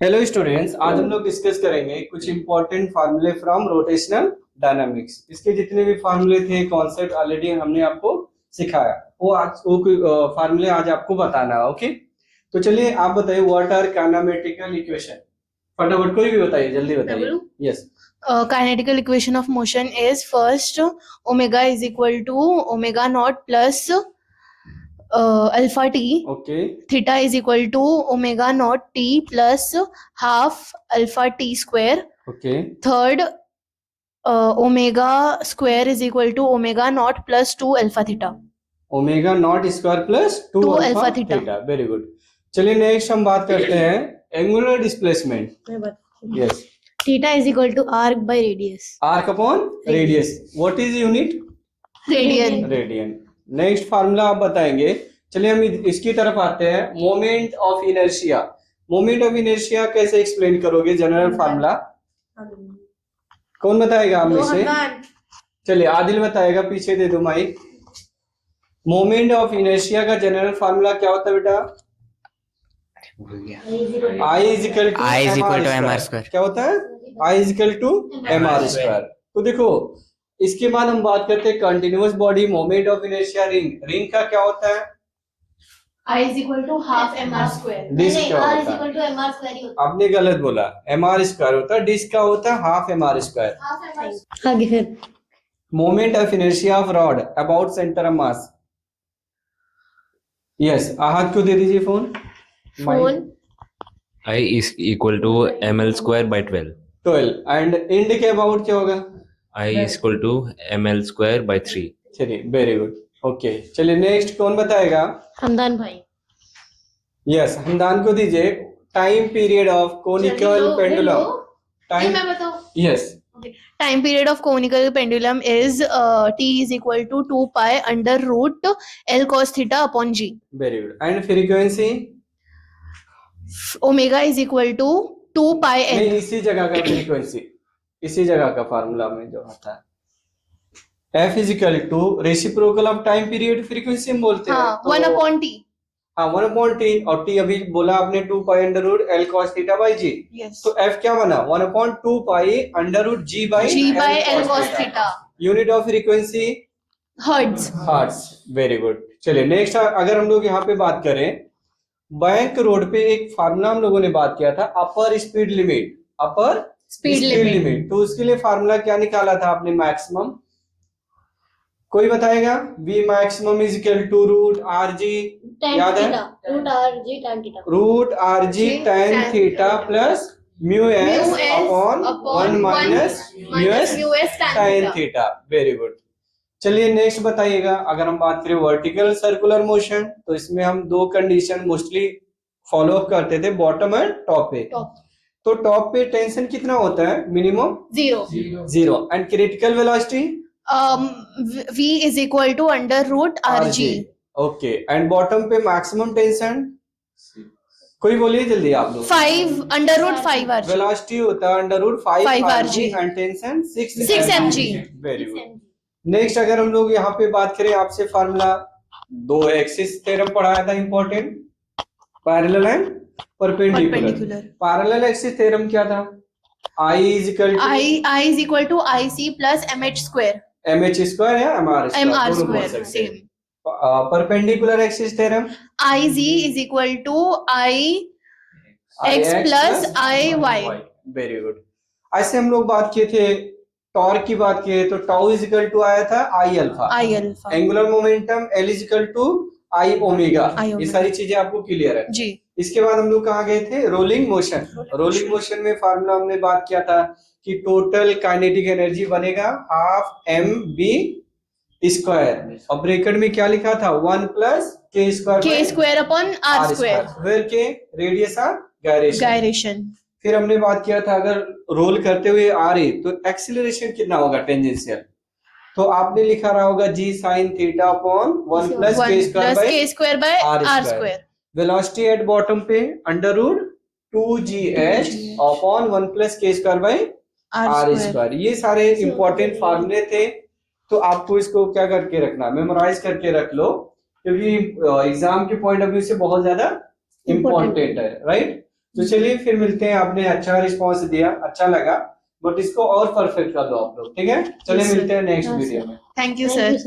Hello students, आज हम लोग डिस्कस करेंगे कुछ इंपॉर्टेंट फार्मूले फ्रॉम रोटेशनल डायनामिक्स। इसके जितने भी फार्मूले थे, कॉन्सेप्ट ऑलरेडी हमने आपको सिखाया, वो फार्मूले आज आपको बताना है। ओके, तो चलिए आप बताइए व्हाट आर काइनेमेटिकल इक्वेशन। फटाफट कोई भी बताइए, जल्दी बताइए। Yes, Kinetical equation of motion is first omega is equal to omega naught plus alpha t. Okay Theta is equal to omega naught t plus half alpha t square. Okay Third, omega square is equal to omega naught plus 2 alpha theta. Omega naught square plus 2 2 alpha alpha theta. Theta. Very good. चलिए next हम बात करते हैं angular displacement. Yes, Theta is equal to arc by radius. Arc upon radius. What is unit? Radian. Radian. Next formula आप बताएंगे। चलिए हम इसकी तरफ आते हैं, moment of inertia. Moment of inertia कैसे एक्सप्लेन करोगे? जनरल फार्मूला कौन बताएगा आप में से? चलिए आदिल बताएगा, पीछे दे दो माइक। मोमेंट ऑफ इनर्शिया का जनरल फार्मूला क्या होता है बेटा? I is equal to M R square. क्या होता है? I is equal to M R square. तो देखो, इसके बाद हम बात करते हैं continuous body moment of inertia ring. Ring का क्या होता है? I is equal to half mr square. Disc का होता है। आपने गलत बोला, एम आर स्क्वायर होता है, डिस्क का होता है हाफ एम आर स्क्वायर। आगे फिर moment of inertia of rod about centre of mass. Yes, Ahad को दे दीजिए phone. I is equal to ml square by 12. 12 and end के अबाउट क्या होगा? I is equal to ml square by 3. चलिए very good. Okay, चलिए next कौन बताएगा? हमदान भाई। यस, हमदान को दीजिए। Time period of conical pendulum. Time, मैं बताऊं? Yes, Time period of conical pendulum is t is equal to 2 pi under root L cos theta upon g. Very good. And frequency? Omega is equal to 2 pi L. नहीं, इसी जगह का frequency, इसी जगह का formula में जो आता है F is equal to reciprocal of time period. Frequency हम बोलते हैं हाँ, 1 upon t. हाँ, 1 अपॉन टी, और टी अभी बोला आपने 2 pi under root L cos theta by g. Yes. तो एफ क्या बना? 1 upon 2 pi under root g by L cos theta. Unit of frequency Hertz. Hertz. Very good. चलिए next, अगर हम लोग यहाँ पे बात करें, बैंक रोड पे एक फार्मूला हम लोगों ने बात किया था, अपर स्पीड लिमिट। अपर Speed limit. तो उसके लिए फार्मूला क्या निकाला था आपने? मैक्सिमम। कोई बताएगा? V maximum is equal to root R g, याद है? Root R g tan theta plus mu s upon 1 minus mu s tan theta. Very good. चलिए नेक्स्ट बताइएगा, अगर हम बात करें वर्टिकल सर्कुलर मोशन, तो इसमें हम दो कंडीशन मोस्टली फॉलो अप करते थे, बॉटम एंड टॉप पे। तो टॉप पे टेंशन कितना होता है? Minimum 0 and critical velocity V is equal to under root RG. Okay, and bottom पे मैक्सिमम टेंशन? कोई बोलिए जल्दी आप लोग। 5 under root 5 RG. वेलोसिटी होता है under root 5 RG and tension 6 mg. Very good. Next, अगर हम लोग यहाँ पे बात करें, आपसे फार्मूला दो एक्सिस थ्योरम पढ़ाया था, important, parallel and perpendicular. Parallel axis theorem क्या था? I is equal to IC plus MH square. MH square या MR square same. Perpendicular axis theorem IZ is equal to IX plus IY. Very good. ऐसे हम लोग बात किए थे, torque की बात किए तो टाउ इज इक्वल टू आया था I alpha. Angular momentum L is equal to I omega. ये सारी चीजें आपको क्लियर है जी। इसके बाद हम लोग कहाँ गए थे? Rolling motion. रोलिंग मोशन में फार्मूला हमने बात किया था कि टोटल काइनेटिक एनर्जी बनेगा हाफ एम बी स्क्वायर, और ब्रैकेट में क्या लिखा था? 1 प्लस के square upon R square, where K radius of gyration. फिर हमने बात किया था, अगर रोल करते हुए आ रही तो एक्सीलरेशन कितना होगा? टेंजेंशियल। तो आपने लिखा रहा होगा g sine theta upon 1 plus के square by r square. Velocity at bottom पे under root 2gh upon 1 plus के स्क्वायर बाय आर स्क्वायर। ये सारे इंपॉर्टेंट फार्मूले थे, तो आपको इसको क्या करके रखना? मेमोराइज करके रख लो, क्योंकि एग्जाम के पॉइंट ऑफ व्यू से बहुत ज्यादा इंपॉर्टेंट है, राइट? तो चलिए फिर मिलते हैं, आपने अच्छा रिस्पॉन्स दिया, अच्छा लगा, बट इसको और परफेक्ट कर लो आप लोग, ठीक है? चलिए Yes, sir. मिलते हैं नेक्स्ट हाँ, वीडियो sir. में। Thank you, Thank you, sir. sir.